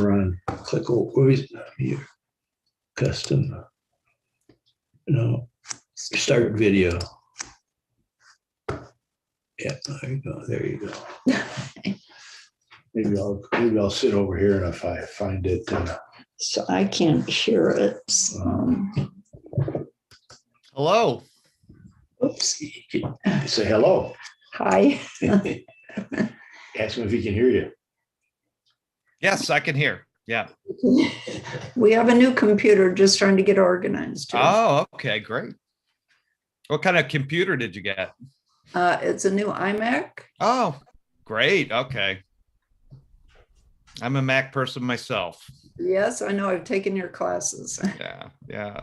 run, click over here, custom, no, start video. Yeah, there you go. There you go. Maybe I'll sit over here, and if I find it, So I can't hear it. Hello. Oops. say hello. Hi. Ask him if he can hear you. Yes, I can hear. Yeah. We have a new computer, just trying to get organized. Here. Oh, okay, great. What kind of computer did you get? It's a new iMac. Oh, great. Okay. I'm a Mac person myself. Yes, I know. I've taken your classes. Yeah, yeah.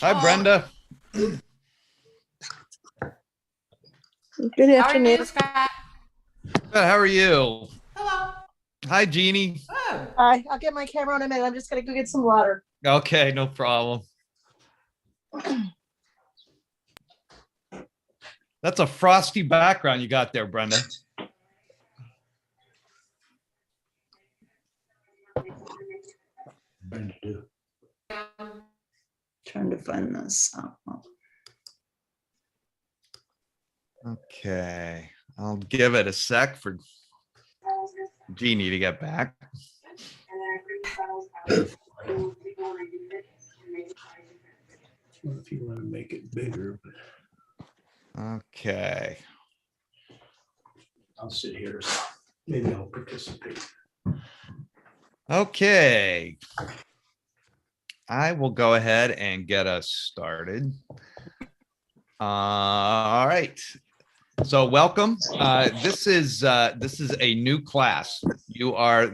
Hi, Brenda. Good afternoon, Scott. Good, how are you? Hello. Hi, Jeannie. Oh. Hi, I'll get my camera in a minute. I'm just gonna go get some water. Okay, no problem. That's a frosty background you got there, Brenda. Brenda, do. Trying to find this. Okay, I'll give it a sec for Jeannie to get back. If you want to make it bigger, but Okay. I'll sit here. Maybe I'll participate. Okay. I will go ahead and get us started. All right. So welcome. This is a new class. You are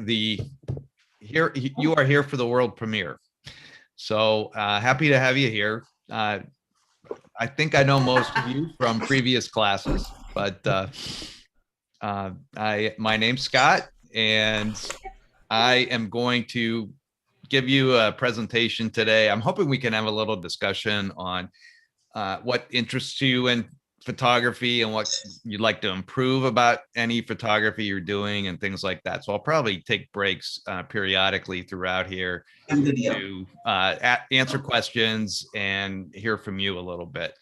here for the world premiere. So happy to have you here. I think I know most of you from previous classes, but my name's Scott, and I am going to give you a presentation today. I'm hoping we can have a little discussion on what interests you in photography and what you'd like to improve about any photography you're doing and things like that. So I'll probably take breaks periodically throughout here to answer questions and hear from you a little bit.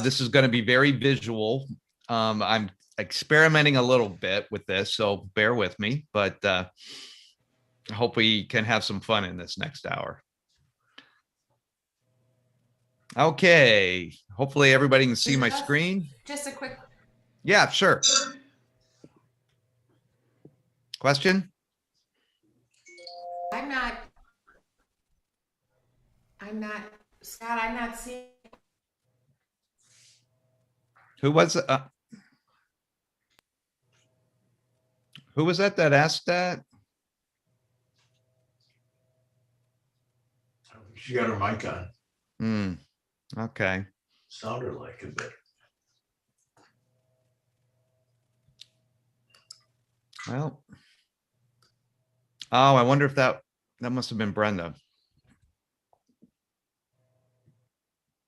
This is going to be very visual. I'm experimenting a little bit with this, so bear with me, but I hope we can have some fun in this next hour. Okay, hopefully everybody can see my screen. Just a quick. Yeah, sure. Question? I'm not, Scott, I'm not seeing. Who was that that asked that? She got her mic on. Okay. Sounded like it, but Well. Oh, I wonder if that must have been Brenda.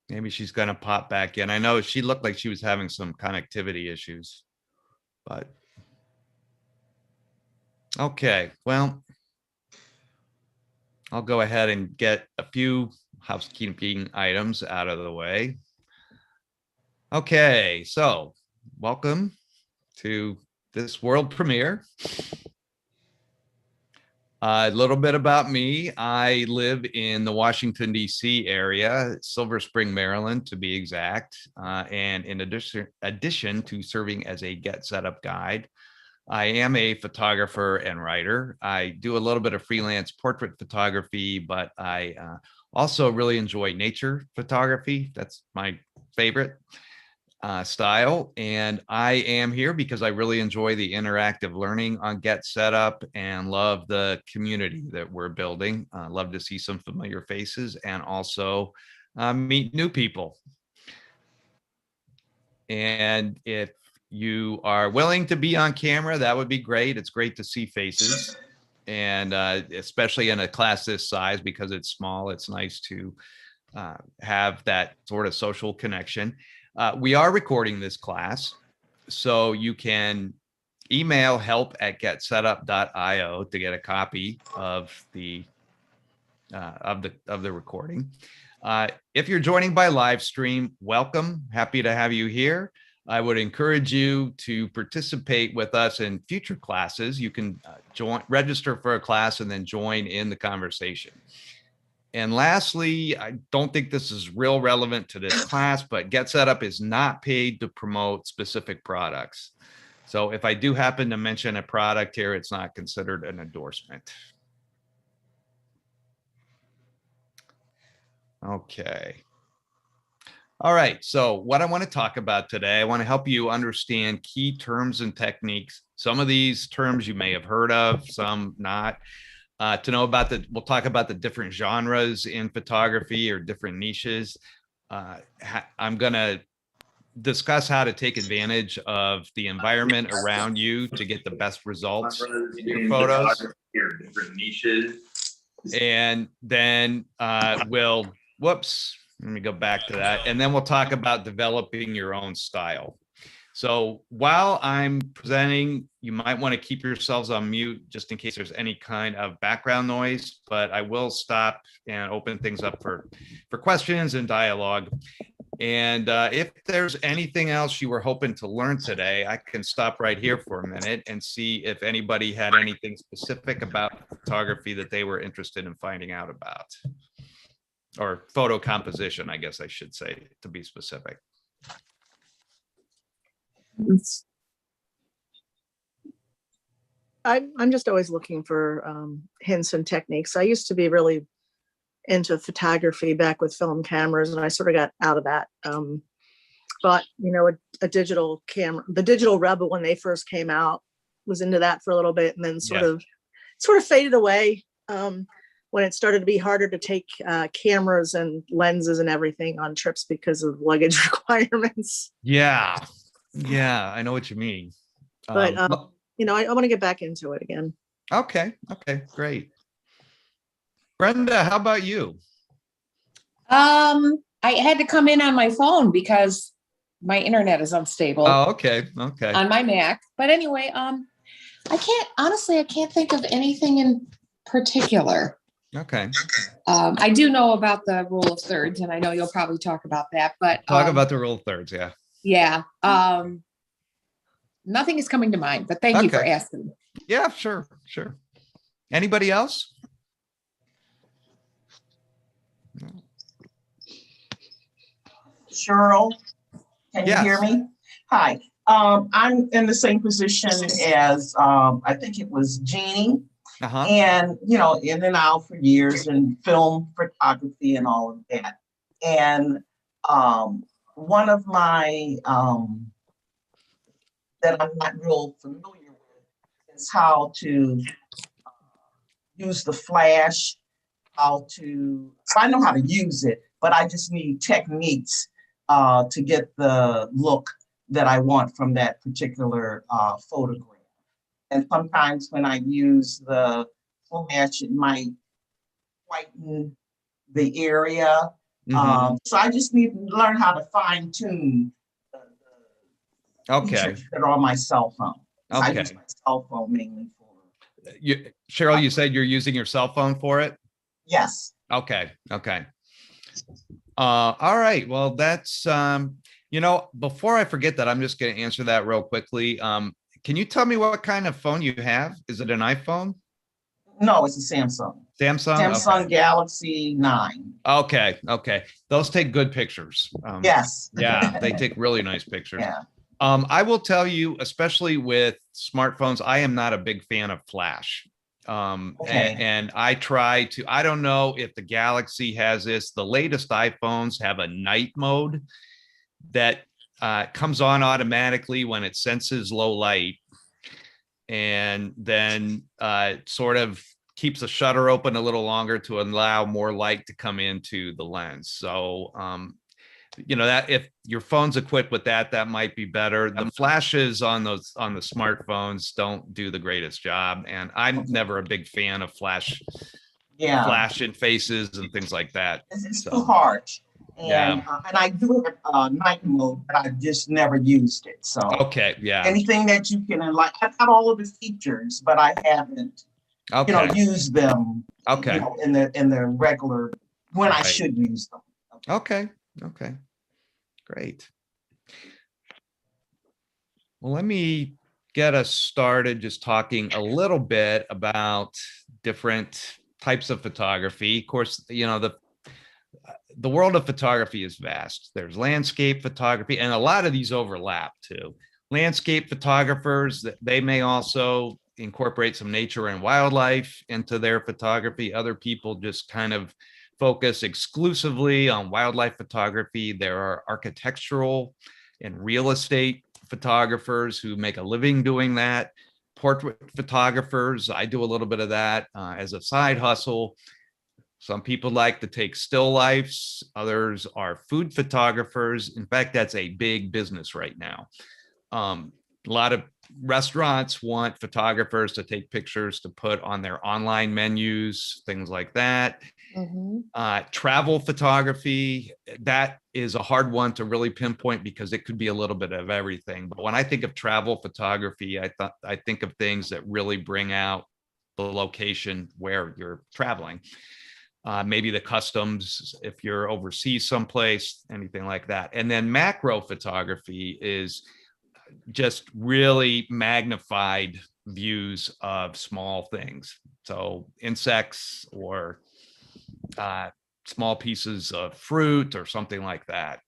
Maybe she's gonna pop back in. I know she looked like she was having some connectivity issues, but okay, well, I'll go ahead and get a few housekeeping items out of the way. Okay, so welcome to this world premiere. A little bit about me. I live in the Washington, D.C. area, Silver Spring, Maryland, to be exact. And in addition to serving as a Get Setup guide, I am a photographer and writer. I do a little bit of freelance portrait photography, but I also really enjoy nature photography. That's my favorite style. And I am here because I really enjoy the interactive learning on Get Setup and love the community that we're building. Love to see some familiar faces and also meet new people. And if you are willing to be on camera, that would be great. It's great to see faces. And especially in a class this size, because it's small, it's nice to have that sort of social connection. We are recording this class, so you can email help@getsetup.io to get a copy of the recording. If you're joining by live stream, welcome. Happy to have you here. I would encourage you to participate with us in future classes. You can register for a class and then join in the conversation. And lastly, I don't think this is real relevant to this class, but Get Set Up is not paid to promote specific products. So if I do happen to mention a product here, it's not considered an endorsement. Okay. All right. So what I want to talk about today, I want to help you understand key terms and techniques. Some of these terms you may have heard of, some not. To know about we'll talk about the different genres in photography or different niches. I'm going to discuss how to take advantage of the environment around you to get the best results in your photos. Different niches. And then let me go back to that. And then we'll talk about developing your own style. So while I'm presenting, you might want to keep yourselves on mute just in case there's any kind of background noise, but I will stop and open things up for questions and dialogue. And if there's anything else you were hoping to learn today, I can stop right here for a minute and see if anybody had anything specific about photography that they were interested in finding out about. Or photo composition, I guess I should say, to be specific. I'm just always looking for hints and techniques. I used to be really into photography back with film cameras, and I sort of got out of that. But a digital camera, the digital Rebel, when they first came out, was into that for a little bit, and then sort of faded away when it started to be harder to take cameras and lenses and everything on trips because of luggage requirements. Yeah, I know what you mean. But I want to get back into it again. Okay, great. Brenda, how about you? I had to come in on my phone because my internet is unstable. Oh, okay. On my Mac. But anyway, I can't think of anything in particular. Okay. I do know about the rule of thirds, and I know you'll probably talk about that, but talk about the rule of thirds. Yeah. Yeah. Nothing is coming to mind, but thank you for asking. Yeah, sure. Anybody else? Cheryl, can you hear me? Hi. I'm in the same position as I think it was Jeannie. And in and out for years in film photography and all of that. And one of my that I'm not real familiar with is how to use the flash, I know how to use it, but I just need techniques to get the look that I want from that particular photograph. And sometimes when I use the flash, it might whiten the area. So I just need to learn how to fine tune the features that are on my cell phone. I use my cell phone mainly for. Cheryl, you said you're using your cell phone for it? Yes. Okay. All right. Well, that's, before I forget that, I'm just going to answer that real quickly. Can you tell me what kind of phone you have? Is it an iPhone? No, it's a Samsung. Samsung Galaxy 9. Okay. Those take good pictures. Yes. Yeah, they take really nice pictures. Yeah. I will tell you, especially with smartphones, I am not a big fan of flash. And I try to, I don't know if the Galaxy has this. The latest iPhones have a night mode that comes on automatically when it senses low light, and then sort of keeps the shutter open a little longer to allow more light to come into the lens. So, that if your phone's equipped with that, that might be better. The flashes on the smartphones don't do the greatest job, and I'm never a big fan of flashing faces and things like that. It's too hard. Yeah. And I do have night mode, but I just never used it. So Okay, yeah, anything that you can, like, I've got all of the features, but I haven't, okay, used them, okay, in the regular, when I Right. should use them. okay, okay, great. Well, let me get us started just talking a little bit about different types of photography. Of course, the world of photography is vast. There's landscape photography, and a lot of these overlap too. Landscape photographers, they may also incorporate some nature and wildlife into their photography. Other people just kind of focus exclusively on wildlife photography. There are architectural and real estate photographers who make a living doing that. Portrait photographers, I do a little bit of that as a side hustle. Some people like to take still lifes. Others are food photographers. In fact, that's a big business right now. A lot of restaurants want photographers to take pictures to put on their online menus, things like that. Travel photography, that is a hard one to really pinpoint because it could be a little bit of everything. But when I think of travel photography, I think of things that really bring out the location where you're traveling. Maybe the customs, if you're overseas someplace, anything like that. And then macro photography is just really magnified views of small things. So insects or small pieces of fruit or something like that.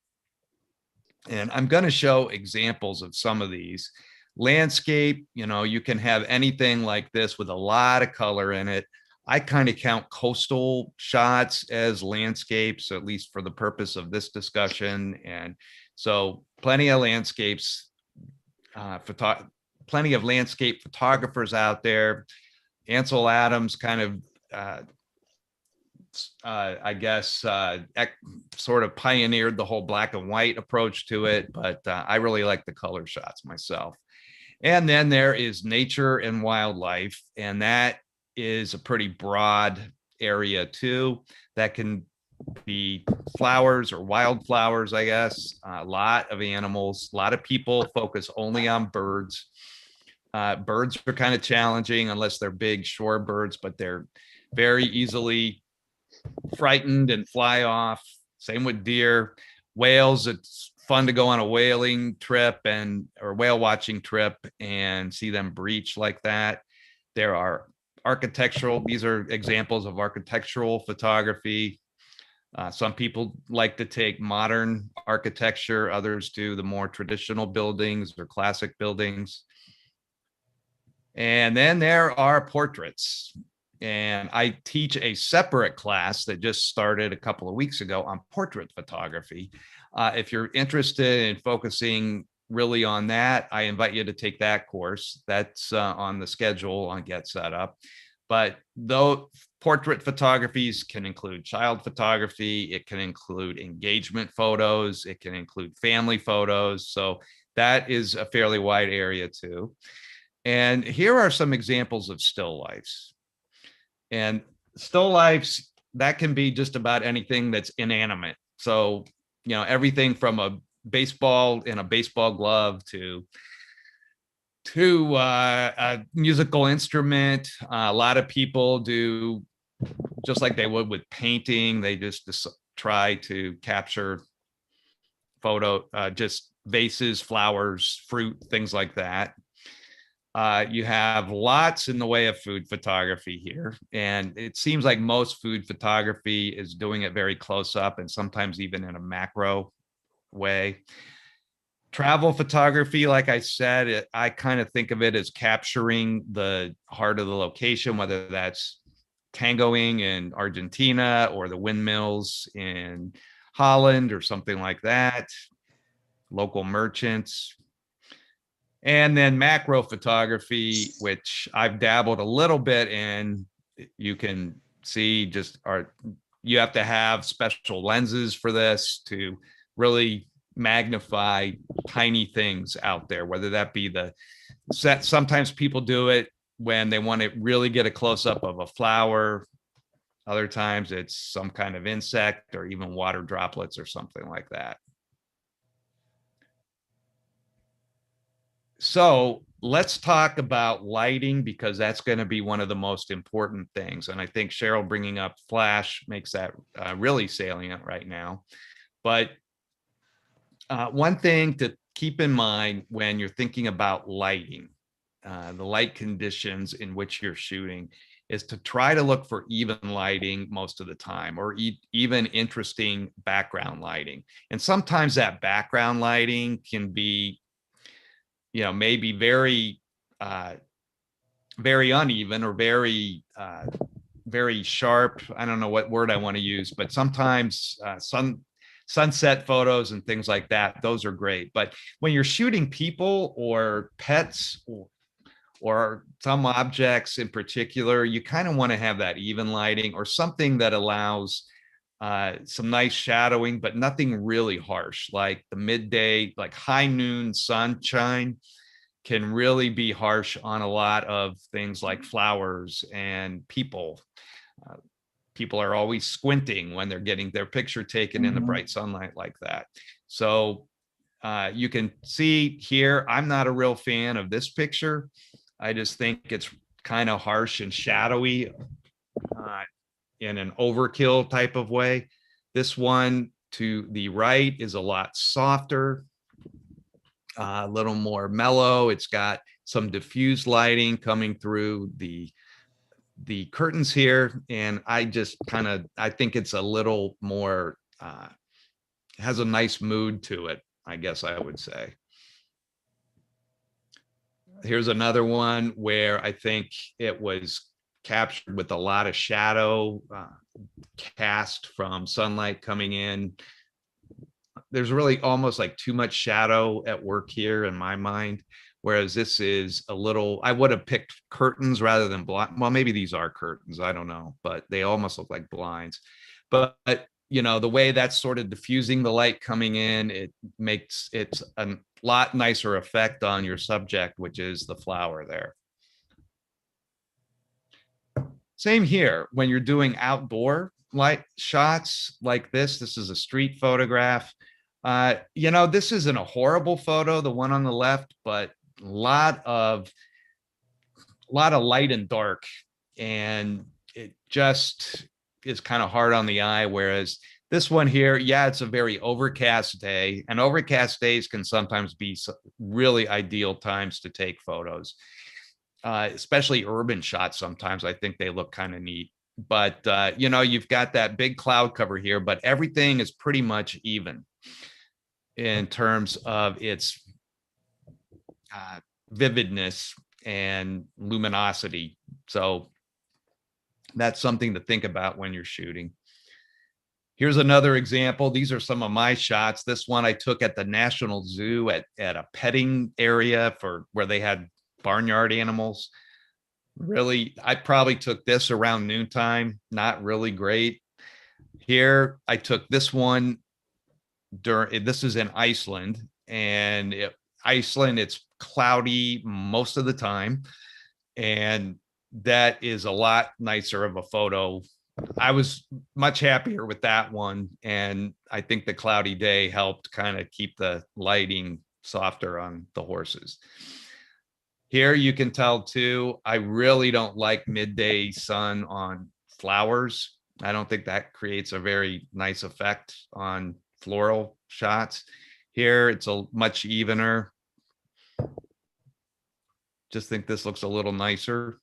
And I'm going to show examples of some of these. Landscape, you can have anything like this with a lot of color in it. I kind of count coastal shots as landscapes, at least for the purpose of this discussion. And so plenty of landscapes, plenty of landscape photographers out there. Ansel Adams kind of, I guess, sort of pioneered the whole black and white approach to it, but I really like the color shots myself. And then there is nature and wildlife, and that is a pretty broad area too. That can be flowers or wildflowers, I guess. A lot of animals, a lot of people focus only on birds. Birds are kind of challenging unless they're big shorebirds, but they're very easily frightened and fly off. Same with deer. Whales, it's fun to go on a whaling trip or whale watching trip and see them breach like that. There are these are examples of architectural photography. Some people like to take modern architecture, others do the more traditional buildings or classic buildings. And then there are portraits. And I teach a separate class that just started a couple of weeks ago on portrait photography. If you're interested in focusing really on that, I invite you to take that course. That's on the schedule on Get Set Up. But though portrait photographies can include child photography, it can include engagement photos, it can include family photos. So that is a fairly wide area too. And here are some examples of still lifes. And still lifes, that can be just about anything that's inanimate. So, everything from a baseball in a baseball glove to a musical instrument. A lot of people do just like they would with painting. They just try to capture just vases, flowers, fruit, things like that. You have lots in the way of food photography here. And it seems like most food photography is doing it very close up and sometimes even in a macro way. Travel photography, like I said, I kind of think of it as capturing the heart of the location, whether that's tangoing in Argentina or the windmills in Holland or something like that, local merchants. And then macro photography, which I've dabbled a little bit in. You can see you have to have special lenses for this to really magnify tiny things out there, whether that be sometimes people do it when they want to really get a close up of a flower Other times it's some kind of insect or even water droplets or something like that. So let's talk about lighting, because that's going to be one of the most important things. And I think Cheryl bringing up flash makes that really salient right now. But one thing to keep in mind when you're thinking about lighting, the light conditions in which you're shooting, is to try to look for even lighting most of the time, or even interesting background lighting. And sometimes that background lighting can be, maybe very, very uneven, or very, very sharp. I don't know what word I want to use, but sometimes sunset photos and things like that, those are great. But when you're shooting people or pets or some objects in particular, you kind of want to have that even lighting, or something that allows some nice shadowing, but nothing really harsh, like the midday, like high noon sunshine can really be harsh on a lot of things like flowers and people. People are always squinting when they're getting their picture taken in the bright sunlight like that. So you can see here, I'm not a real fan of this picture. I just think it's kind of harsh and shadowy in an overkill type of way. This one to the right is a lot softer, a little more mellow. It's got some diffused lighting coming through the curtains here. And I think it's a little more, has a nice mood to it, I guess I would say. Here's another one where I think it was captured with a lot of shadow cast from sunlight coming in. There's really almost like too much shadow at work here in my mind. Whereas this is a little, I would have picked curtains rather than blind. Well, maybe these are curtains, I don't know, but they almost look like blinds. But the way that's sort of diffusing the light coming in, it makes it a lot nicer effect on your subject, which is the flower there. Same here, when you're doing outdoor light shots like this is a street photograph. This isn't a horrible photo, the one on the left, but a lot of light and dark, and it just is kind of hard on the eye. Whereas this one here, yeah, it's a very overcast day, and overcast days can sometimes be really ideal times to take photos, especially urban shots. Sometimes I think they look kind of neat, but you've got that big cloud cover here, but everything is pretty much even in terms of its vividness and luminosity. So that's something to think about when you're shooting. Here's another example. These are some of my shots. This one I took at the National Zoo at a petting area for where they had barnyard animals. Really, I probably took this around noontime. Not really great. Here, I took this one this is in Iceland, and Iceland, it's cloudy most of the time, and that is a lot nicer of a photo. I was much happier with that one, and I think the cloudy day helped kind of keep the lighting softer on the horses. Here you can tell too, I really don't like midday sun on flowers. I don't think that creates a very nice effect on floral shots. Here it's a much evener. Just think this looks a little nicer.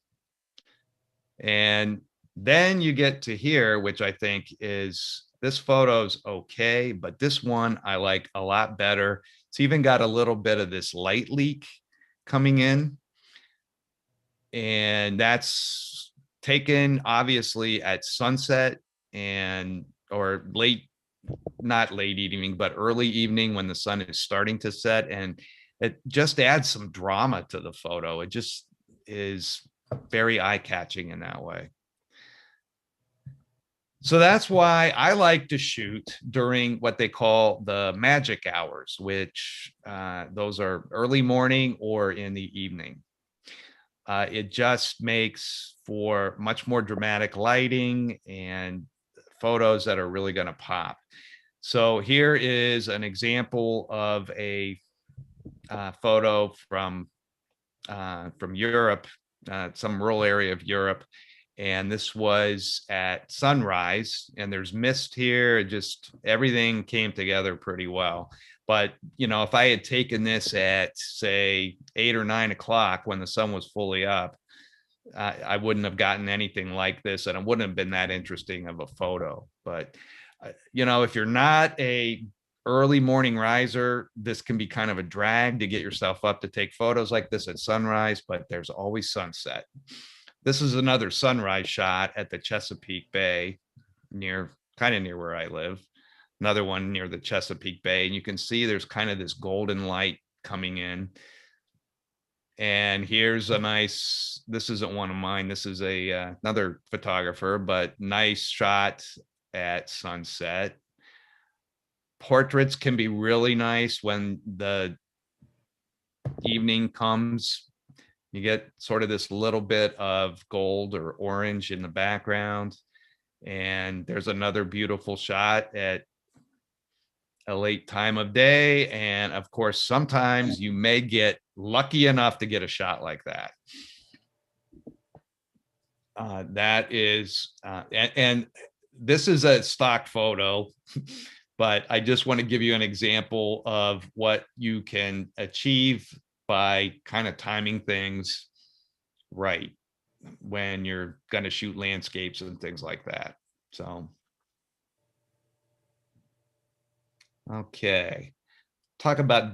And then you get to here, which I think is, this photo's okay, but this one I like a lot better. It's even got a little bit of this light leak coming in. And that's taken obviously at sunset or late, not late evening, but early evening when the sun is starting to set. And it just adds some drama to the photo. It just is very eye-catching in that way. So that's why I like to shoot during what they call the magic hours, which those are early morning or in the evening. It just makes for much more dramatic lighting and photos that are really going to pop. So here is an example of a photo from Europe, some rural area of Europe. And this was at sunrise, and there's mist here. Just everything came together pretty well. But, you know, if I had taken this at, say, 8 or 9 o'clock when the sun was fully up, I wouldn't have gotten anything like this, and it wouldn't have been that interesting of a photo. But, you know, if you're not a early morning riser, this can be kind of a drag to get yourself up to take photos like this at sunrise, but there's always sunset. This is another sunrise shot at the Chesapeake Bay, kind of near where I live. Another one near the Chesapeake Bay, and you can see there's kind of this golden light coming in. And here's a nice, this isn't one of mine, this is another photographer, but nice shot at sunset. Portraits can be really nice when the evening comes. You get sort of this little bit of gold or orange in the background. And there's another beautiful shot at a late time of day. And of course, sometimes you may get lucky enough to get a shot like that. That is, and this is a stock photo, but I just want to give you an example of what you can achieve by kind of timing things right when you're going to shoot landscapes and things like that. So, okay, talk about,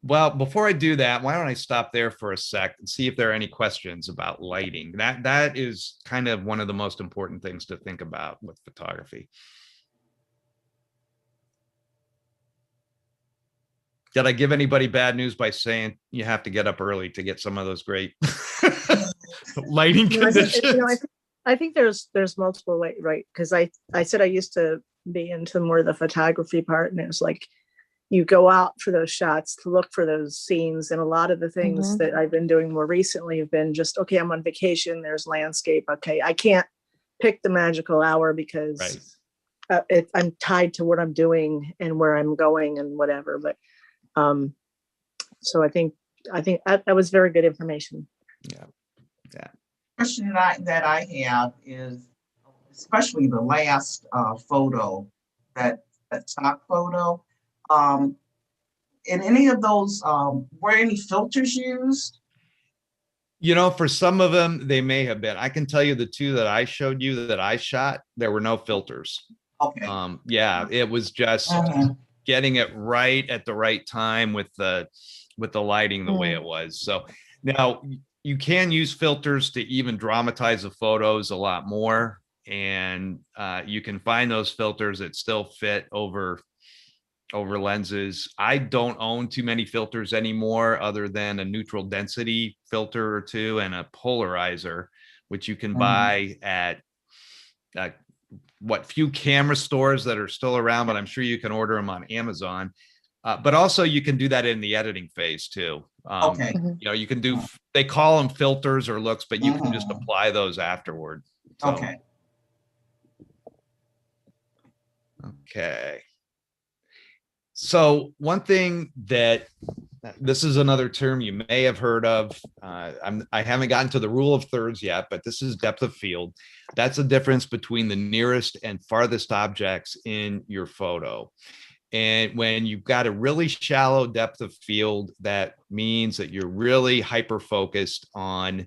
well, before I do that, why don't I stop there for a sec and see if there are any questions about lighting. That is kind of one of the most important things to think about with photography. Did I give anybody bad news by saying you have to get up early to get some of those great lighting conditions? I think there's multiple ways, right? Because I said I used to be into more of the photography part, and it was like you go out for those shots to look for those scenes, and a lot of the things that I've been doing more recently have been just, okay, I'm on vacation, there's landscape, okay, I can't pick the magical hour because I'm tied to what I'm doing and where I'm going and whatever. But so I think that was very good information. Yeah. Question that I have is, especially the last photo, that stock photo. In any of those, were any filters used? You know, for some of them, they may have been. I can tell you the two that I showed you that I shot, there were no filters. Okay. Yeah, it was just getting it right at the right time with the lighting the way it was. So now you can use filters to even dramatize the photos a lot more. And you can find those filters that still fit over lenses. I don't own too many filters anymore, other than a neutral density filter or two and a polarizer, which you can buy at what few camera stores that are still around, but I'm sure you can order them on Amazon. But also you can do that in the editing phase too. Okay. You know, you can do, they call them filters or looks, but you can just apply those afterward. So, Okay. Okay. So one thing that, this is another term you may have heard of. I haven't gotten to the rule of thirds yet, but this is depth of field. That's the difference between the nearest and farthest objects in your photo. And when you've got a really shallow depth of field, that means that you're really hyper focused on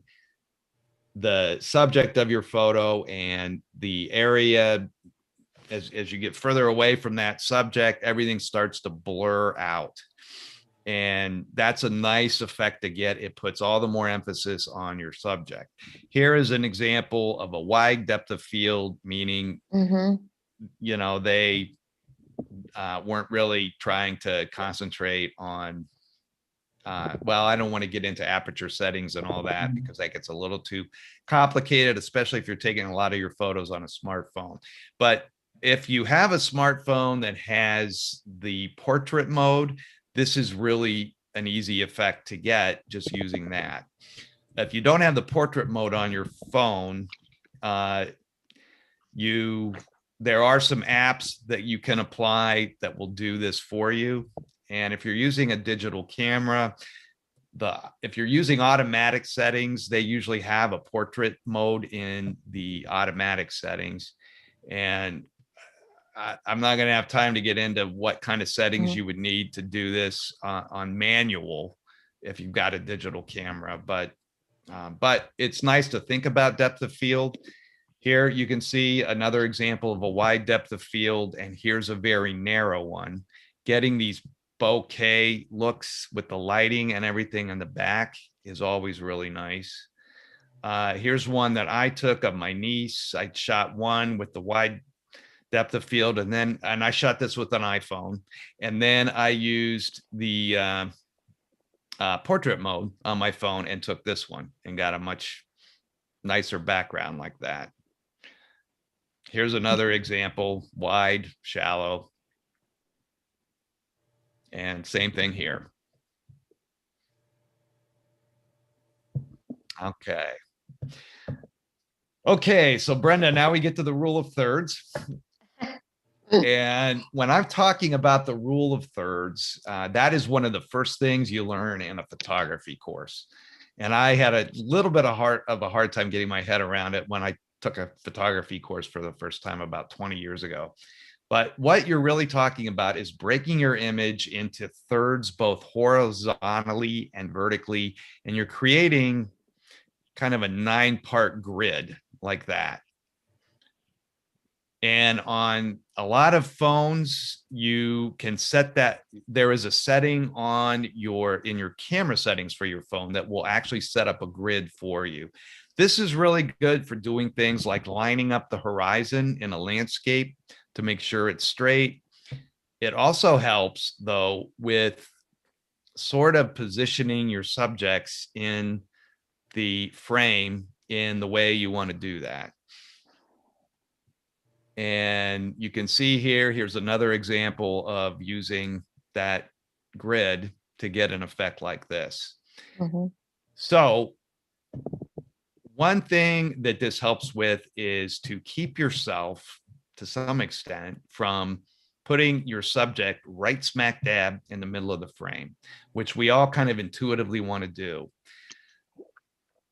the subject of your photo, and the area, as you get further away from that subject, everything starts to blur out. And that's a nice effect to get. It puts all the more emphasis on your subject. Here is an example of a wide depth of field, meaning, you know, they weren't really trying to concentrate on, well, I don't want to get into aperture settings and all that, because that gets a little too complicated, especially if you're taking a lot of your photos on a smartphone. But if you have a smartphone that has the portrait mode, this is really an easy effect to get just using that. if you don't have the portrait mode on your phone, there are some apps that you can apply that will do this for you. And if you're using a digital camera, if you're using automatic settings, they usually have a portrait mode in the automatic settings. And I'm not going to have time to get into what kind of settings you would need to do this on manual if you've got a digital camera, but it's nice to think about depth of field. Here you can see another example of a wide depth of field, and here's a very narrow one. Getting these bokeh looks with the lighting and everything in the back is always really nice. Here's one that I took of my niece. I shot one with the wide depth of field, and I shot this with an iPhone, and then I used the portrait mode on my phone and took this one and got a much nicer background like that. Here's another example, wide, shallow, and same thing here. Okay, so Brenda, now we get to the rule of thirds. And when I'm talking about the rule of thirds, that is one of the first things you learn in a photography course. And I had a little bit of a hard time getting my head around it when I took a photography course for the first time about 20 years ago. But what you're really talking about is breaking your image into thirds, both horizontally and vertically, and you're creating kind of a 9-part grid like that. And on a lot of phones, you can set that. There is a setting on in your camera settings for your phone that will actually set up a grid for you. This is really good for doing things like lining up the horizon in a landscape to make sure it's straight. It also helps, though, with sort of positioning your subjects in the frame in the way you want to do that. And you can see here's another example of using that grid to get an effect like this. So one thing that this helps with is to keep yourself, to some extent, from putting your subject right smack dab in the middle of the frame, which we all kind of intuitively want to do.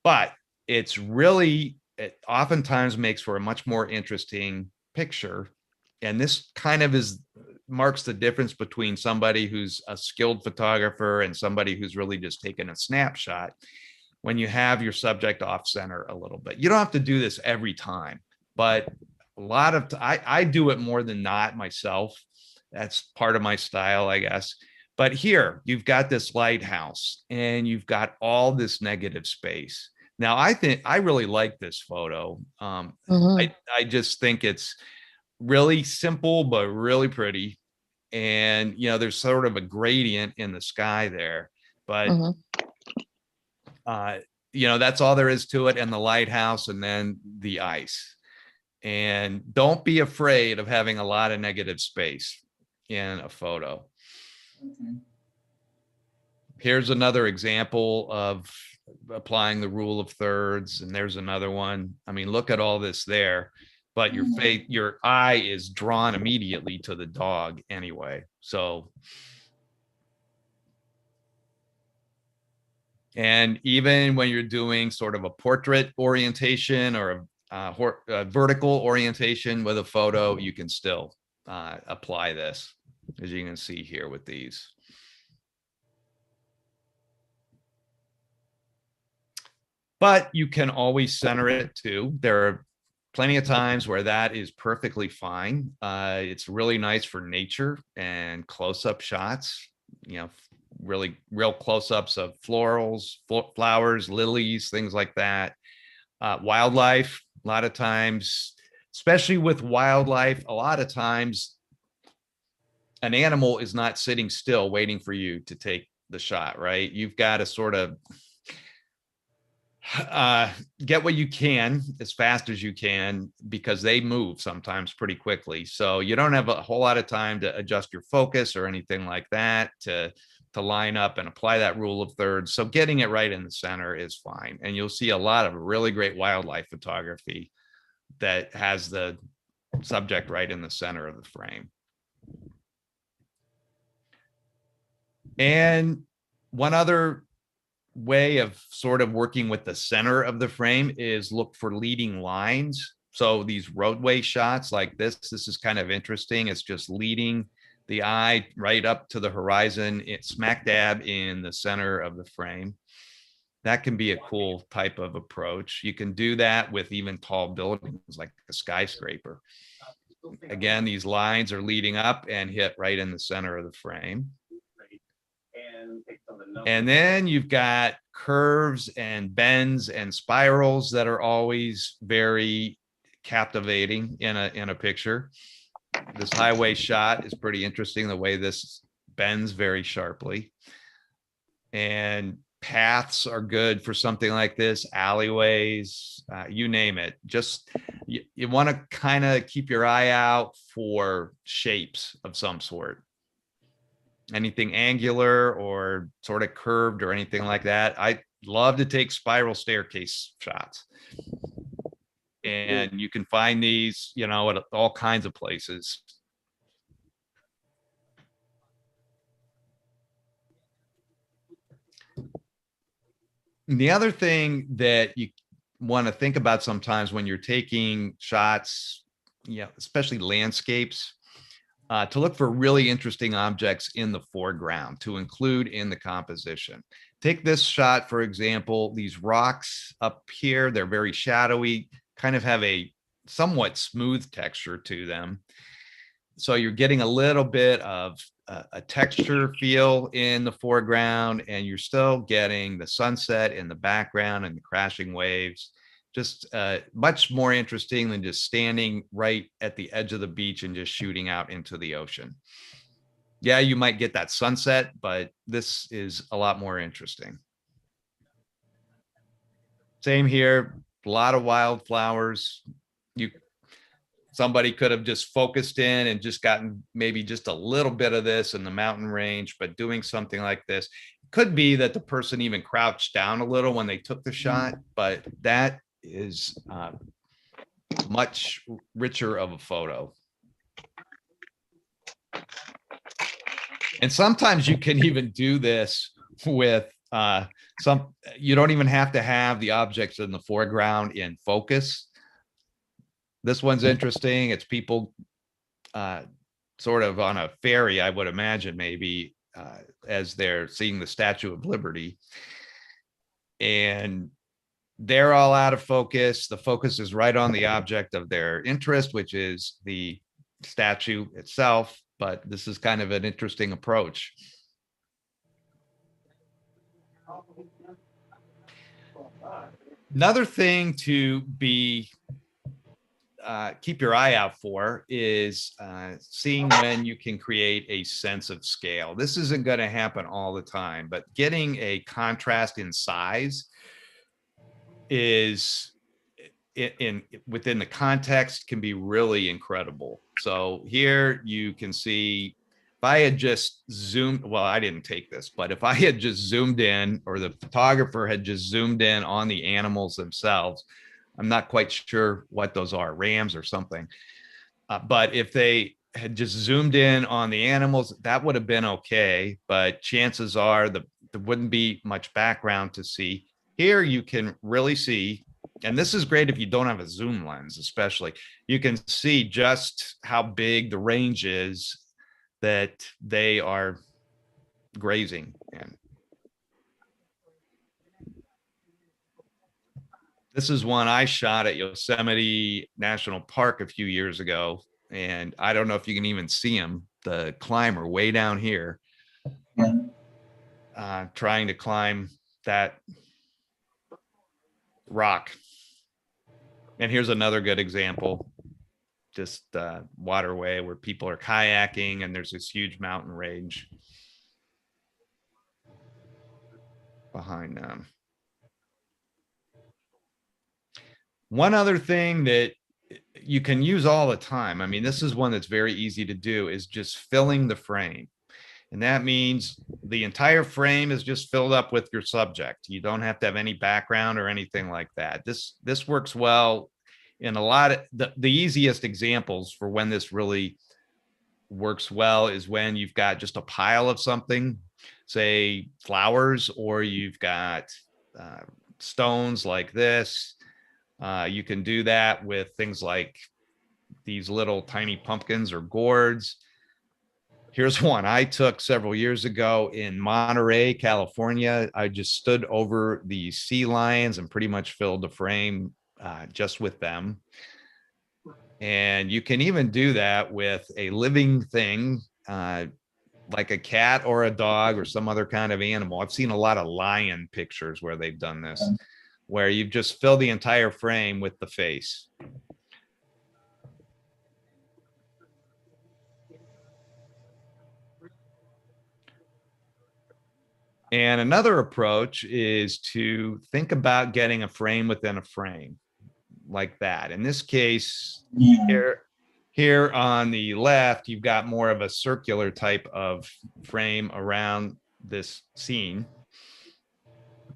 But it oftentimes makes for a much more interesting picture. And this kind of marks the difference between somebody who's a skilled photographer and somebody who's really just taken a snapshot. When you have your subject off center a little bit, you don't have to do this every time, but a lot of I do it more than not myself. That's part of my style, I guess. But here you've got this lighthouse and you've got all this negative space. Now, I really like this photo. I just think it's really simple, but really pretty. And, there's sort of a gradient in the sky there, but, that's all there is to it. And the lighthouse and then the ice. And don't be afraid of having a lot of negative space in a photo. Here's another example of applying the rule of thirds, and there's another one. I mean, look at all this there, but your eye is drawn immediately to the dog anyway. So, and even when you're doing sort of a portrait orientation or a vertical orientation with a photo, you can still apply this, as you can see here with these. But you can always center it too. There are plenty of times where that is perfectly fine. It's really nice for nature and close-up shots, really real close-ups of florals, flowers, lilies, things like that. Wildlife, a lot of times, especially with wildlife, a lot of times an animal is not sitting still waiting for you to take the shot, right? You've got to sort of get what you can as fast as you can, because they move sometimes pretty quickly. So you don't have a whole lot of time to adjust your focus or anything like that to to line up and apply that rule of thirds. So getting it right in the center is fine. And you'll see a lot of really great wildlife photography that has the subject right in the center of the frame. And one other way of sort of working with the center of the frame is look for leading lines. So these roadway shots like this is kind of interesting. It's just leading the eye right up to the horizon. It's smack dab in the center of the frame. That can be a cool type of approach. You can do that with even tall buildings like a skyscraper. Again, these lines are leading up and hit right in the center of the frame. And then you've got curves and bends and spirals that are always very captivating in a picture. This highway shot is pretty interesting, the way this bends very sharply. And paths are good for something like this, alleyways, you name it. Just you want to kind of keep your eye out for shapes of some sort. Anything angular or sort of curved or anything like that. I love to take spiral staircase shots. And you can find these, you know, at all kinds of places. And the other thing that you want to think about sometimes when you're taking shots, especially landscapes, to look for really interesting objects in the foreground to include in the composition. Take this shot, for example, these rocks up here, they're very shadowy, kind of have a somewhat smooth texture to them. So you're getting a little bit of a texture feel in the foreground, and you're still getting the sunset in the background and the crashing waves. Just much more interesting than just standing right at the edge of the beach and just shooting out into the ocean. Yeah, you might get that sunset, but this is a lot more interesting. Same here, a lot of wildflowers. Somebody could have just focused in and just gotten maybe just a little bit of this in the mountain range, but doing something like this, could be that the person even crouched down a little when they took the shot, but that is much richer of a photo. And sometimes you can even do this with you don't even have to have the objects in the foreground in focus. This one's interesting. It's people sort of on a ferry, I would imagine, maybe as they're seeing the Statue of Liberty. And they're all out of focus. The focus is right on the object of their interest, which is the statue itself. But this is kind of an interesting approach. Another thing to be keep your eye out for is seeing when you can create a sense of scale. This isn't going to happen all the time, but getting a contrast in size is within the context can be really incredible. So here you can see, if I had just zoomed, well, I didn't take this, but if I had just zoomed in, or the photographer had just zoomed in on the animals themselves, I'm not quite sure what those are, rams or something. But if they had just zoomed in on the animals, that would have been okay. But chances are there wouldn't be much background to see. Here you can really see, and this is great if you don't have a zoom lens, especially, you can see just how big the range is that they are grazing in. This is one I shot at Yosemite National Park a few years ago, and I don't know if you can even see him, the climber way down here, trying to climb that rock. And here's another good example, just waterway where people are kayaking, and there's this huge mountain range behind them. One other thing that you can use all the time, I mean, this is one that's very easy to do, is just filling the frame. And that means the entire frame is just filled up with your subject. You don't have to have any background or anything like that. This works well in a lot of the easiest examples for when this really works well is when you've got just a pile of something, say flowers, or you've got stones like this. You can do that with things like these little tiny pumpkins or gourds. Here's one I took several years ago in Monterey, California. I just stood over the sea lions and pretty much filled the frame just with them. And you can even do that with a living thing, like a cat or a dog or some other kind of animal. I've seen a lot of lion pictures where they've done this, where you just fill the entire frame with the face. And another approach is to think about getting a frame within a frame like that. In this case, here on the left, you've got more of a circular type of frame around this scene.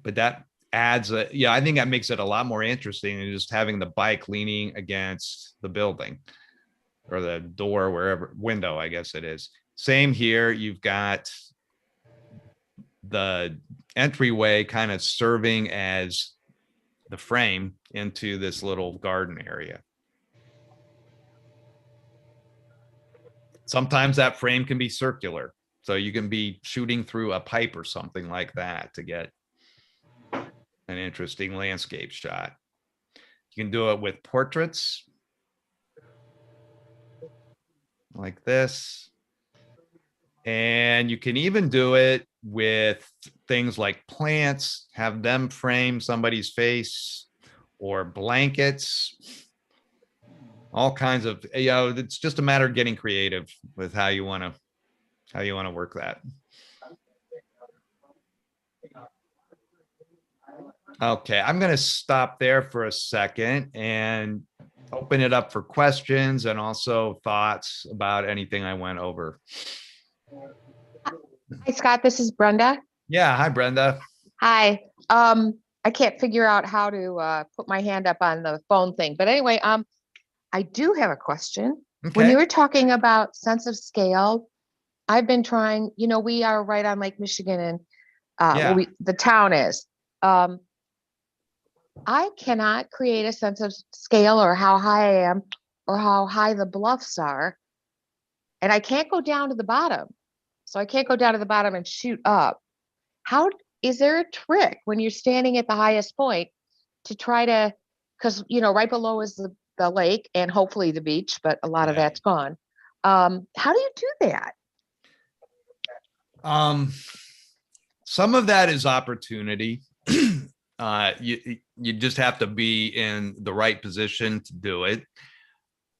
But that adds I think that makes it a lot more interesting than just having the bike leaning against the building or the door, wherever, window, I guess it is. Same here, you've got the entryway kind of serving as the frame into this little garden area. Sometimes that frame can be circular, so you can be shooting through a pipe or something like that to get an interesting landscape shot. You can do it with portraits like this. And you can even do it with things like plants, have them frame somebody's face, or blankets, all kinds of, it's just a matter of getting creative with how you want to work that. Okay, I'm going to stop there for a second and open it up for questions and also thoughts about anything I went over. Hi, Scott. This is Brenda. Yeah. Hi, Brenda. Hi. I can't figure out how to put my hand up on the phone thing. But anyway, I do have a question. When you were talking about sense of scale, I've been trying, we are right on Lake Michigan and the town is. I cannot create a sense of scale or how high I am or how high the bluffs are. And I can't go down to the bottom. So I can't go down to the bottom and shoot up. How is there a trick when you're standing at the highest point to try to, because right below is the lake and hopefully the beach, but a lot of that's gone. How do you do that? Some of that is opportunity. You just have to be in the right position to do it.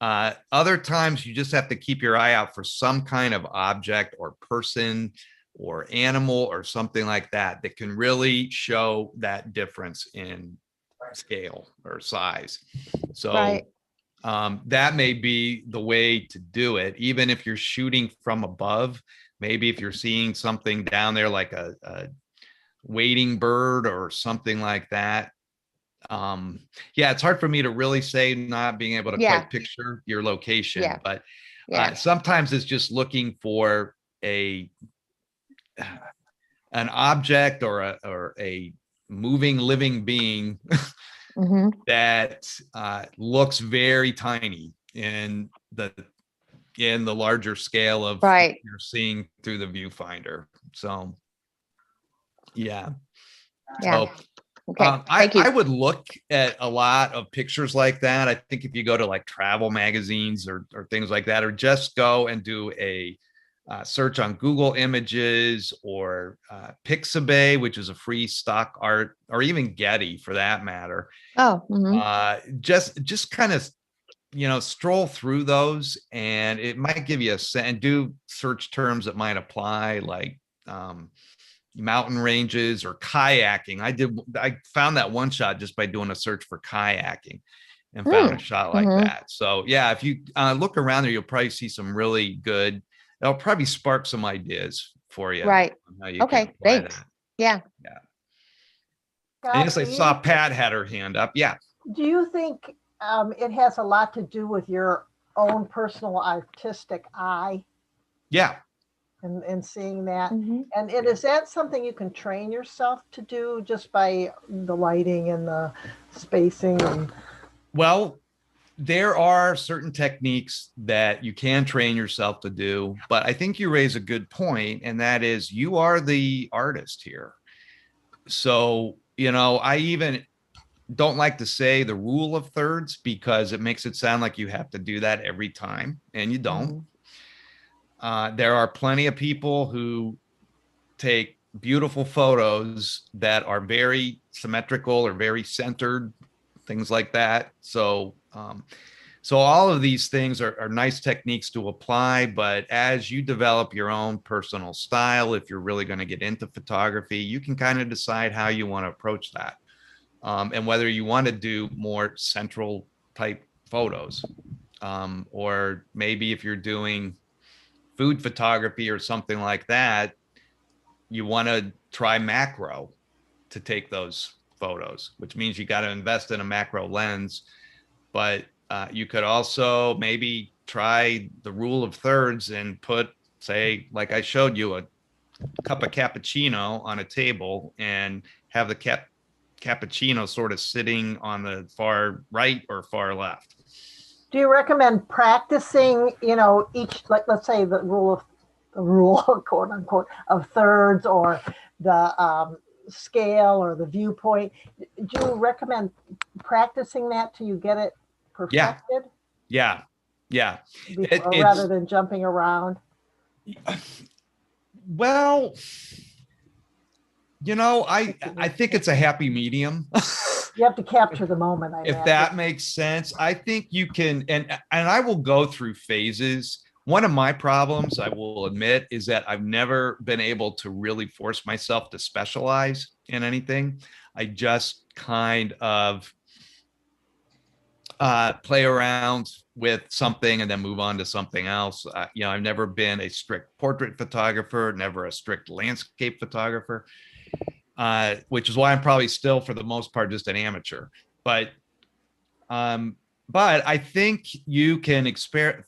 Other times you just have to keep your eye out for some kind of object or person or animal or something like that that can really show that difference in scale or size. So that may be the way to do it, even if you're shooting from above. Maybe if you're seeing something down there like a wading bird or something like that. It's hard for me to really say, not being able to quite picture your location, but sometimes it's just looking for an object or a moving living being that looks very tiny in the larger scale of what you're seeing through the viewfinder. So I would look at a lot of pictures like that. I think if you go to like travel magazines or things like that, or just go and do a search on Google Images or Pixabay, which is a free stock art, or even Getty for that matter. Just kind of stroll through those, and it might give you and do search terms that might apply, like mountain ranges or kayaking. I found that one shot just by doing a search for kayaking and found a shot like that. So if you look around there, you'll probably see some really good, it'll probably spark some ideas for you. Right. on how you can Okay, apply thanks. that. Yeah. And yes, I Scott, saw Pat had her hand up. Yeah. do you think it has a lot to do with your own personal artistic eye Yeah. and seeing that? Mhm. And is that something you can train yourself to do just by the lighting and the spacing? And Well, there are certain techniques that you can train yourself to do, but I think you raise a good point, and that is you are the artist here. So, I even don't like to say the rule of thirds because it makes it sound like you have to do that every time, and you don't. There are plenty of people who take beautiful photos that are very symmetrical or very centered, things like that. So all of these things are nice techniques to apply, but as you develop your own personal style, if you're really going to get into photography, you can kind of decide how you want to approach that. And whether you want to do more central type photos, or maybe if you're doing food photography or something like that, you want to try macro to take those photos, which means you got to invest in a macro lens. But you could also maybe try the rule of thirds and put, say, like I showed you, a cup of cappuccino on a table and have the cappuccino sort of sitting on the far right or far left. do you recommend practicing, each, like, let's say the rule, quote unquote, of thirds, or the scale or the viewpoint? Do you recommend practicing that till you get it perfected? Yeah. Rather than jumping around? Well, I think it's a happy medium. You have to capture the moment, I If imagine. that makes sense. I think you can, and I will go through phases. One of my problems, I will admit, is that I've never been able to really force myself to specialize in anything. I just kind of play around with something and then move on to something else. I've never been a strict portrait photographer, never a strict landscape photographer, which is why I'm probably still, for the most part, just an amateur. But I think you can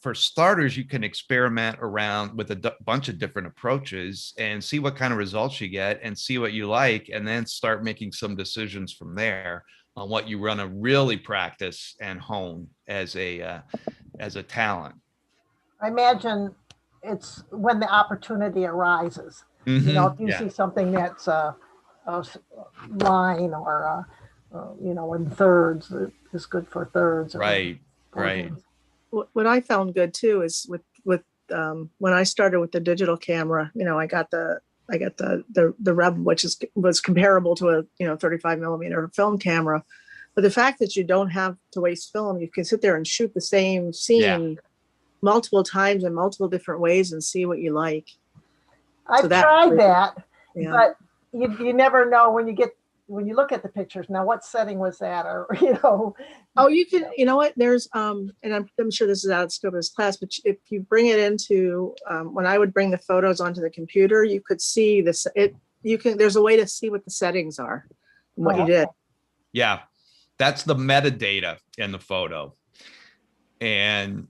for starters, you can experiment around with a bunch of different approaches and see what kind of results you get and see what you like, and then start making some decisions from there on what you want to really practice and hone as a talent. I imagine it's when the opportunity arises. If you see something that's a line or in thirds, is good for thirds. Right. What I found good too is with when I started with the digital camera, I got the Reb, which was comparable to a 35 millimeter film camera. But the fact that you don't have to waste film, you can sit there and shoot the same scene multiple times in multiple different ways and see what you like. I've tried that, yeah. but you never know when you look at the pictures. Now, what setting was that? Or Oh, you can. You know what? There's and I'm sure this is out of scope of this class, but if you bring it into when I would bring the photos onto the computer, you could see this. There's a way to see what the settings are, and what you did. Yeah, that's the metadata in the photo, and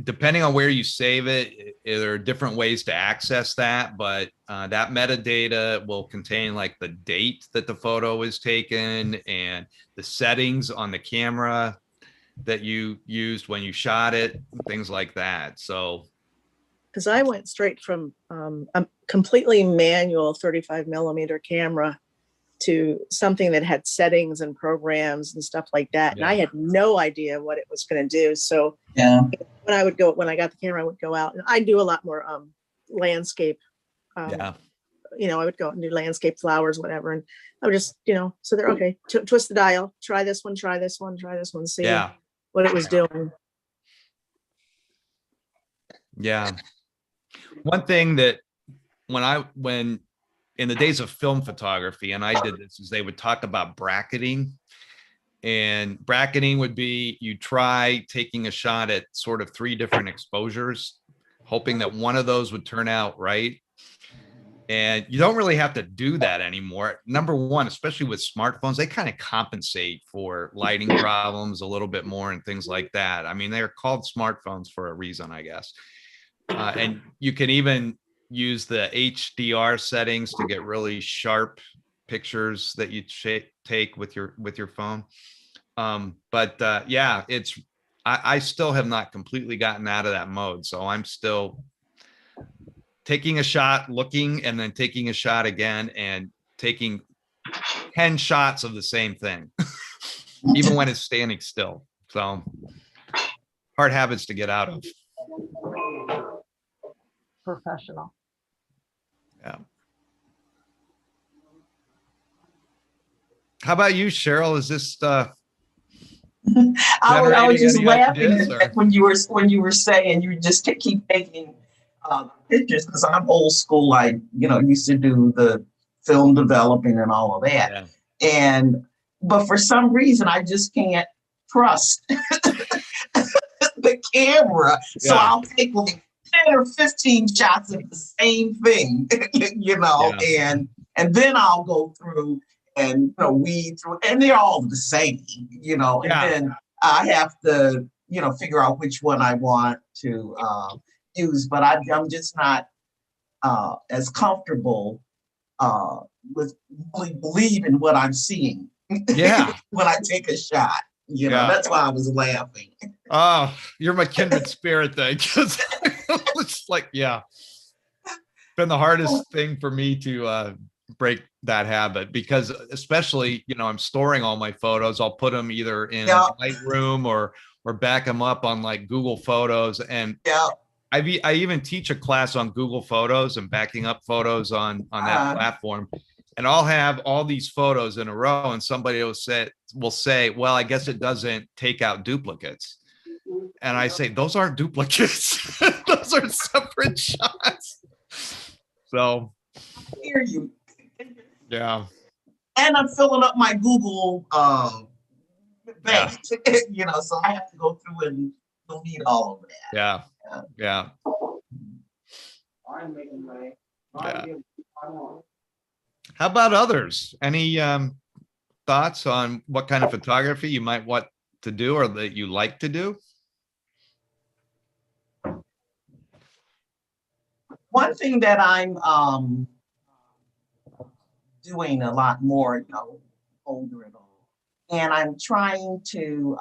depending on where you save it, there are different ways to access that, but that metadata will contain like the date that the photo is taken and the settings on the camera that you used when you shot it, things like that. So, because I went straight from a completely manual 35 millimeter camera to something that had settings and programs and stuff like that. And I had no idea what it was going to do. So when I got the camera, I would go out and I do a lot more landscape. I would go out and do landscape, flowers, whatever. And I would just, so they're okay. Twist the dial, try this one, try this one, try this one, see what it was doing. Yeah. One thing that when in the days of film photography, and I did this, is they would talk about bracketing. And bracketing would be you try taking a shot at sort of 3 different exposures, hoping that one of those would turn out right. And you don't really have to do that anymore. Number one, especially with smartphones, they kind of compensate for lighting problems a little bit more and things like that. I mean, they're called smartphones for a reason, I guess. And you can even use the HDR settings to get really sharp pictures that you take with your phone. Yeah, I still have not completely gotten out of that mode. So I'm still taking a shot, looking, and then taking a shot again, and taking 10 shots of the same thing, even when it's standing still. So hard habits to get out of. Professional. Yeah. How about you, Cheryl? Is this I was just any laughing ideas, at when you were saying you just keep taking pictures, because I'm old school. I used to do the film developing and all of that. Yeah. But for some reason I just can't trust the camera. So Yeah. I'll take like 10 or 15 shots of the same thing, Yeah. and then I'll go through and weed through, and they're all the same, and Yeah. then I have to, figure out which one I want to use, but I'm just not as comfortable with really believing what I'm seeing. Yeah. When I take a shot, Yeah. that's why I was laughing. Oh, you're my kindred spirit thing. Because it's like, yeah, been the hardest thing for me to break that habit, because especially, I'm storing all my photos. I'll put them either in Yeah. Lightroom or back them up on like Google Photos. And Yeah. I even teach a class on Google Photos and backing up photos on that platform. And I'll have all these photos in a row, and somebody will say, well, I guess it doesn't take out duplicates. And I say, those aren't duplicates. Those are separate shots. So, I hear you. yeah. And I'm filling up my Google bank, so I have to go through and delete all of that. Yeah. Yeah. Yeah. How about others? Any thoughts on what kind of photography you might want to do or that you like to do? One thing that I'm doing a lot more, older and all, and I'm trying to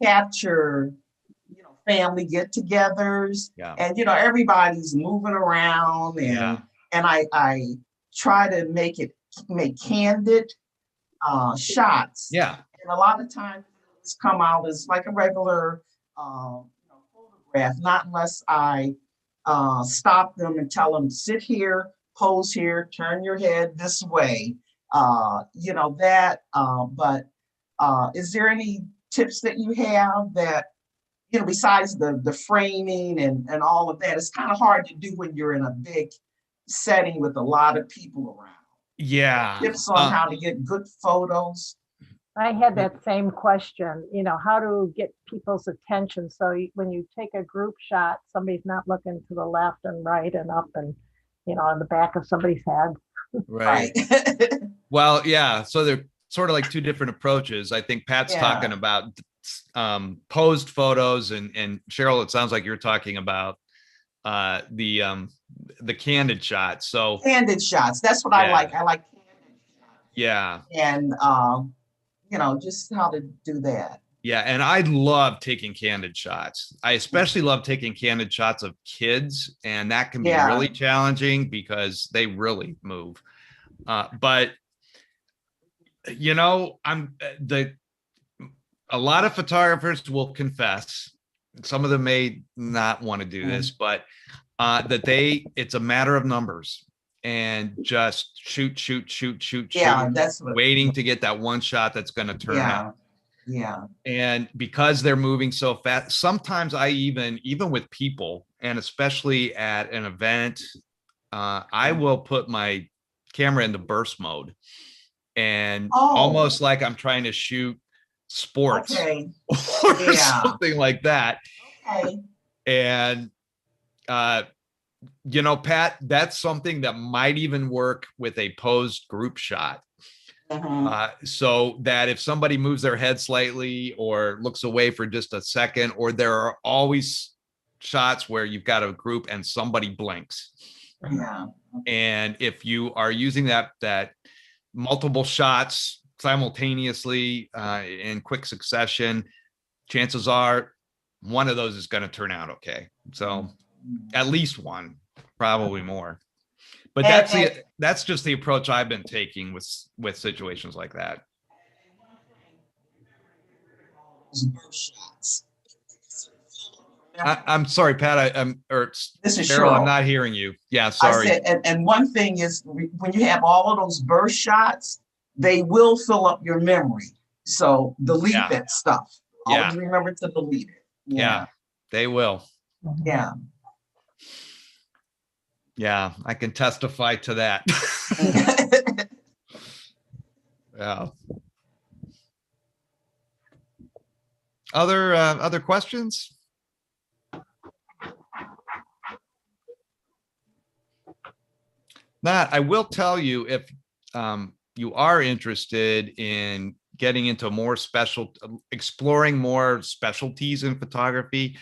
capture, family get-togethers, Yeah. and everybody's moving around, and Yeah. and I try to make candid shots. Yeah. And a lot of times it's come out as like a regular photograph, not unless I stop them and tell them, sit here, pose here, turn your head this way, that. But is there any tips that you have that, besides the framing and all of that? It's kind of hard to do when you're in a big setting with a lot of people around. Yeah. Tips on how to get good photos. I had that same question, how to get people's attention. So when you take a group shot, somebody's not looking to the left and right and up and, on the back of somebody's head. Right. Well, yeah. So they're sort of like two different approaches. I think Pat's talking about posed photos, and Cheryl, it sounds like you're talking about the candid shots. So candid shots. That's what I like. I like candid shots. Yeah. And just how to do that. Yeah, and I love taking candid shots. I especially love taking candid shots of kids, and that can be really challenging because they really move. But a lot of photographers will confess, some of them may not want to do this, but that it's a matter of numbers and just shoot. Yeah, that's what, waiting to get that one shot that's going to turn out. Yeah. And because they're moving so fast, sometimes I even with people, and especially at an event, I will put my camera into burst mode and almost like I'm trying to shoot sports or something like that. Okay. And You know, Pat, that's something that might even work with a posed group shot. So that if somebody moves their head slightly or looks away for just a second, or there are always shots where you've got a group and somebody blinks. Yeah. And if you are using that multiple shots simultaneously in quick succession, chances are one of those is going to turn out okay. So at least one, probably more. But that's just the approach I've been taking with situations like that. I'm sorry, Pat. This is Cheryl, I'm Cheryl. not hearing you. Yeah, sorry. I said, and one thing is when you have all of those burst shots, they will fill up your memory. So delete that stuff. Always remember to delete it. Yeah, they will. Yeah. Yeah, I can testify to that. Yeah. Other questions? Matt, I will tell you, if you are interested in getting into exploring more specialties in photography,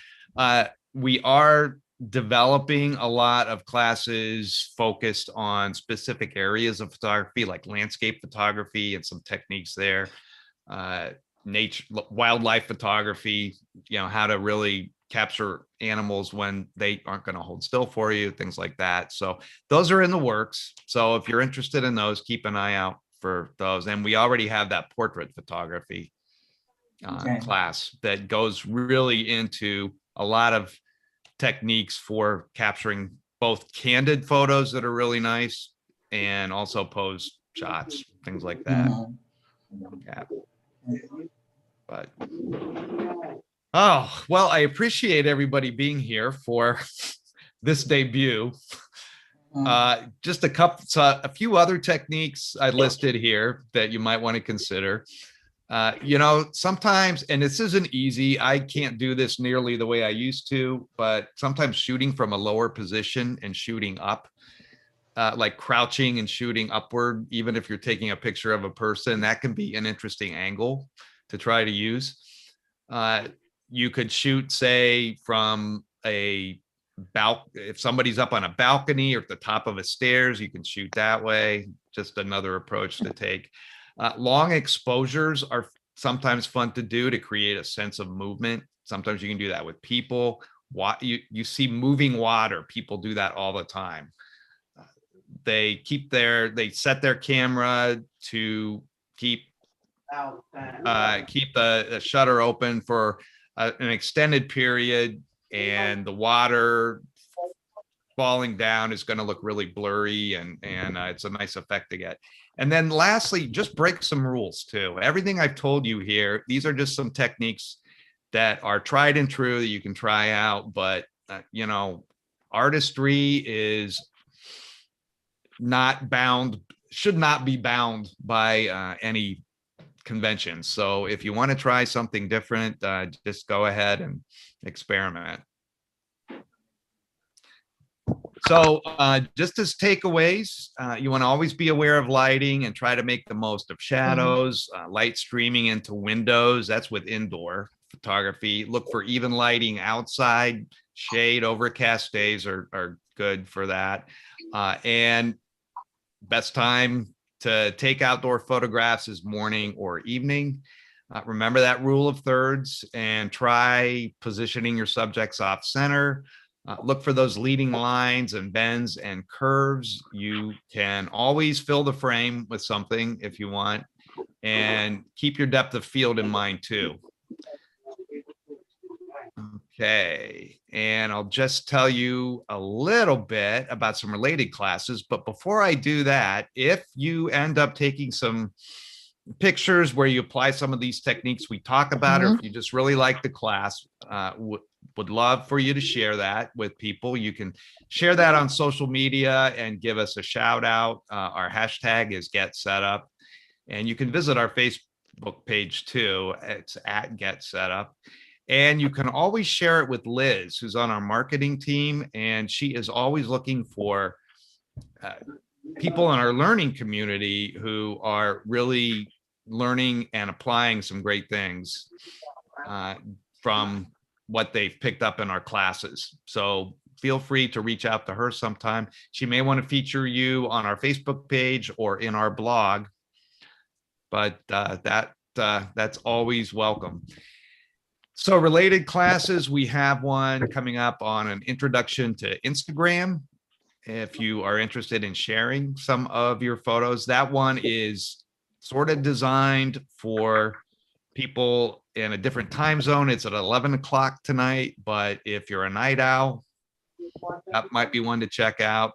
we are developing a lot of classes focused on specific areas of photography, like landscape photography and some techniques there, nature, wildlife photography, how to really capture animals when they aren't going to hold still for you, things like that. So those are in the works. So if you're interested in those, keep an eye out for those. And we already have that portrait photography class that goes really into a lot of techniques for capturing both candid photos that are really nice and also pose shots, things like that. Yeah. But oh, well, I appreciate everybody being here for this debut. Just a few other techniques I listed here that you might want to consider. Sometimes, and this isn't easy, I can't do this nearly the way I used to, but sometimes shooting from a lower position and shooting up, like crouching and shooting upward, even if you're taking a picture of a person, that can be an interesting angle to try to use. You could shoot, say, from if somebody's up on a balcony or at the top of a stairs, you can shoot that way. Just another approach to take. Long exposures are sometimes fun to do to create a sense of movement. Sometimes you can do that with people. You see moving water. People do that all the time. They set their camera to keep the shutter open for an extended period, and the water falling down is going to look really blurry, and it's a nice effect to get. And then lastly, just break some rules too. Everything I've told you here, these are just some techniques that are tried and true that you can try out, but artistry is should not be bound by any conventions. So if you want to try something different, just go ahead and experiment. So just as takeaways, you want to always be aware of lighting and try to make the most of shadows, light streaming into windows. That's with indoor photography. Look for even lighting outside. Shade, overcast days are good for that. And best time to take outdoor photographs is morning or evening. Remember that rule of thirds and try positioning your subjects off center. Look for those leading lines and bends and curves. You can always fill the frame with something if you want, and keep your depth of field in mind too. Okay, and I'll just tell you a little bit about some related classes, but before I do that, if you end up taking some pictures where you apply some of these techniques we talk about, or if you just really like the class, would love for you to share that with people. You can share that on social media and give us a shout out. Our hashtag is #GetSetUp, and you can visit our Facebook page too. It's @GetSetUp. And you can always share it with Liz, who's on our marketing team, and she is always looking for people in our learning community who are really learning and applying some great things from what they've picked up in our classes. So feel free to reach out to her sometime. She may want to feature you on our Facebook page or in our blog, but that's always welcome. So related classes, we have one coming up on an introduction to Instagram. If you are interested in sharing some of your photos, that one is sort of designed for people in a different time zone. It's at 11 o'clock tonight, but if you're a night owl, that might be one to check out.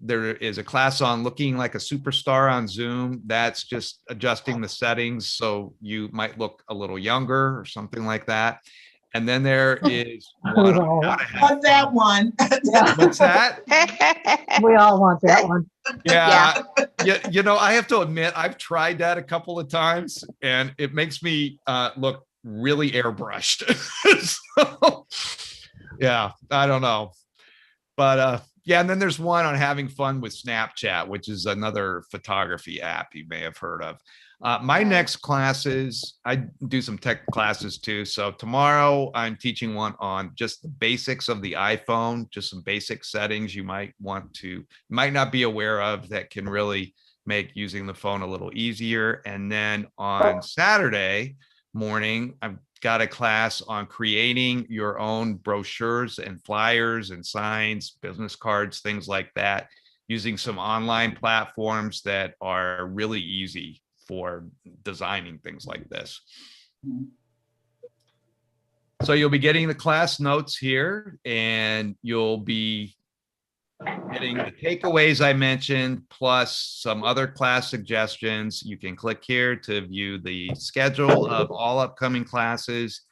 There is a class on looking like a superstar on Zoom. That's just adjusting the settings so you might look a little younger or something like that. And then there is one on how to have Want that one? What's that? We all want that one. Yeah. You know, I have to admit, I've tried that a couple of times and it makes me look really airbrushed. So, yeah, I don't know. But yeah, and then there's one on having fun with Snapchat, which is another photography app you may have heard of. My next classes, I do some tech classes too. So tomorrow I'm teaching one on just the basics of the iPhone, just some basic settings you might not be aware of that can really make using the phone a little easier. And then on Saturday morning, I've got a class on creating your own brochures and flyers and signs, business cards, things like that, using some online platforms that are really easy for designing things like this. So you'll be getting the class notes here and you'll be getting the takeaways I mentioned, plus some other class suggestions. You can click here to view the schedule of all upcoming classes.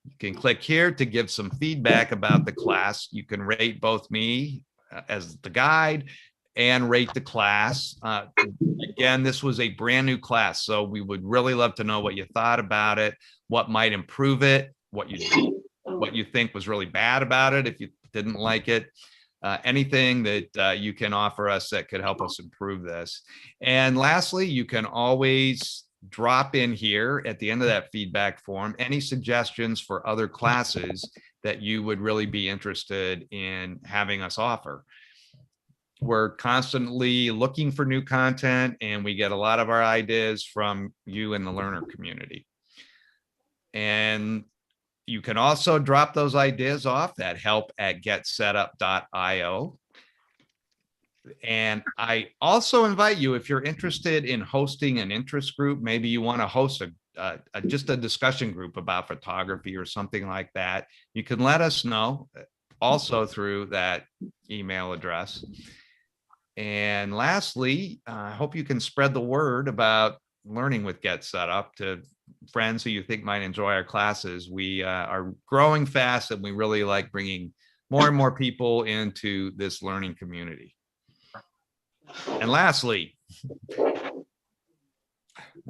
You can click here to give some feedback about the class. You can rate both me as the guide and rate the class. Again, this was a brand new class, so we would really love to know what you thought about it, what might improve it, what you think was really bad about it if you didn't like it. Anything that you can offer us that could help us improve this. And lastly, you can always drop in here at the end of that feedback form any suggestions for other classes that you would really be interested in having us offer. We're constantly looking for new content and we get a lot of our ideas from you in the learner community. And you can also drop those ideas off at help@getsetup.io. And I also invite you, if you're interested in hosting an interest group, maybe you want to host just a discussion group about photography or something like that, you can let us know also through that email address. And lastly, I hope you can spread the word about learning with Get Set Up to friends who you think might enjoy our classes. We are growing fast and we really like bringing more and more people into this learning community. And lastly,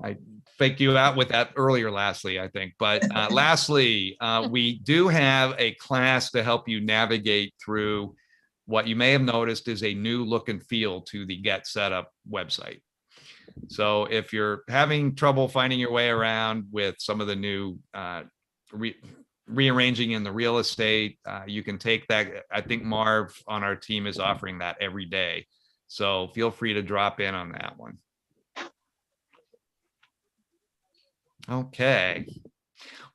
I faked you out with that earlier, lastly, I think, but lastly, we do have a class to help you navigate through what you may have noticed is a new look and feel to the Get Set Up website. So if you're having trouble finding your way around with some of the new rearranging in the real estate, you can take that. I think Marv on our team is offering that every day. So feel free to drop in on that one. Okay.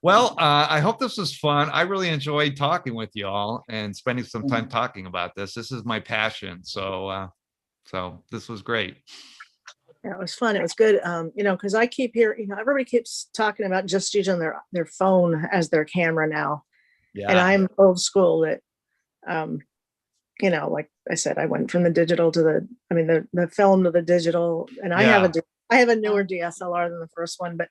Well, I hope this was fun. I really enjoyed talking with you all and spending some time talking about this. This is my passion. So this was great. Yeah, it was fun. It was good. You know, because I keep hearing, everybody keeps talking about just using their phone as their camera now. Yeah. And I'm old school that, you know, like I said, I went from the digital to the film to the digital, and I have a newer DSLR than the first one. But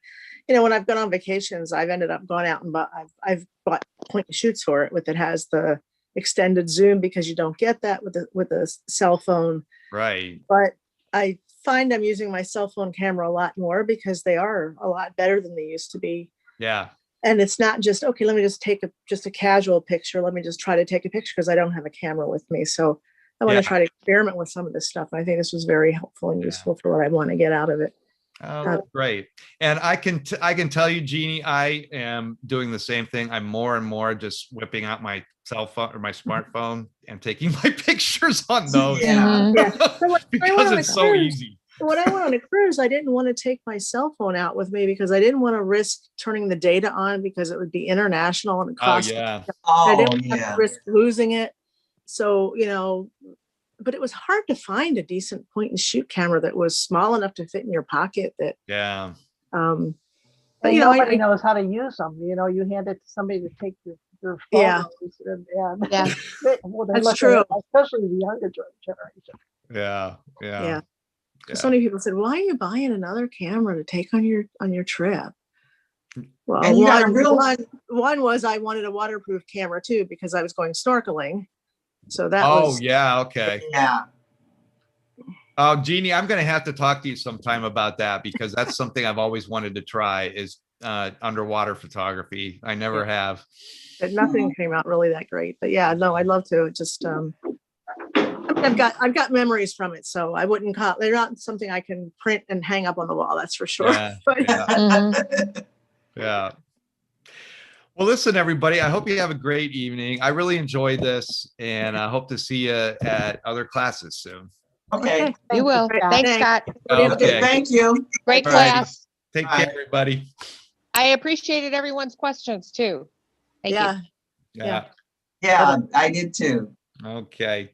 you know, when I've gone on vacations, I've ended up going out and I've bought point and shoots for it that has the extended zoom, because you don't get that with a cell phone. Right. But I find I'm using my cell phone camera a lot more because they are a lot better than they used to be. Yeah. And it's not just, okay, let me just take just a casual picture. Let me just try to take a picture because I don't have a camera with me. So I want Yeah. to try to experiment with some of this stuff. And I think this was very helpful and Yeah. useful for what I want to get out of it. Oh, great. And I can tell you, Jeannie, I am doing the same thing. I'm more and more just whipping out my cell phone or my smartphone and taking my pictures on those Yeah. Yeah. So when I went because on a it's so cruise- easy. When I went on a cruise, I didn't want to take my cell phone out with me because I didn't want to risk turning the data on because it would be international and it Oh, cost. yeah. I Oh, didn't want to yeah. risk losing it. So, but it was hard to find a decent point and shoot camera that was small enough to fit in your pocket that, Yeah. but And I nobody knows how to use them. You hand it to somebody to take your Yeah. photos. And, Yeah. well, they That's look at true. it, especially the younger generation. Yeah. Yeah. yeah. So many people said, why are you buying another camera to take on your trip? Well, And you gotta one was I wanted a waterproof camera too, because I was going snorkeling. So that Oh, was, yeah. Okay. Yeah. Oh, Jeannie, I'm going to have to talk to you sometime about that because that's something I've always wanted to try is underwater photography. I never have. that nothing came out really that great, but yeah, no, I'd love to. It just, I've got memories from it, so I wouldn't call. They're not something I can print and hang up on the wall. That's for sure. Yeah, But- yeah. Mhm. Yeah. Well, listen, everybody, I hope you have a great evening. I really enjoyed this and I hope to see you at other classes soon. Okay. You will. Great. Thanks, Thanks. Scott. Okay. Thank you. Great All right. class. Take Bye. care, everybody. I appreciated everyone's questions too. Thank you. yeah. Yeah. Yeah, I did too. Okay.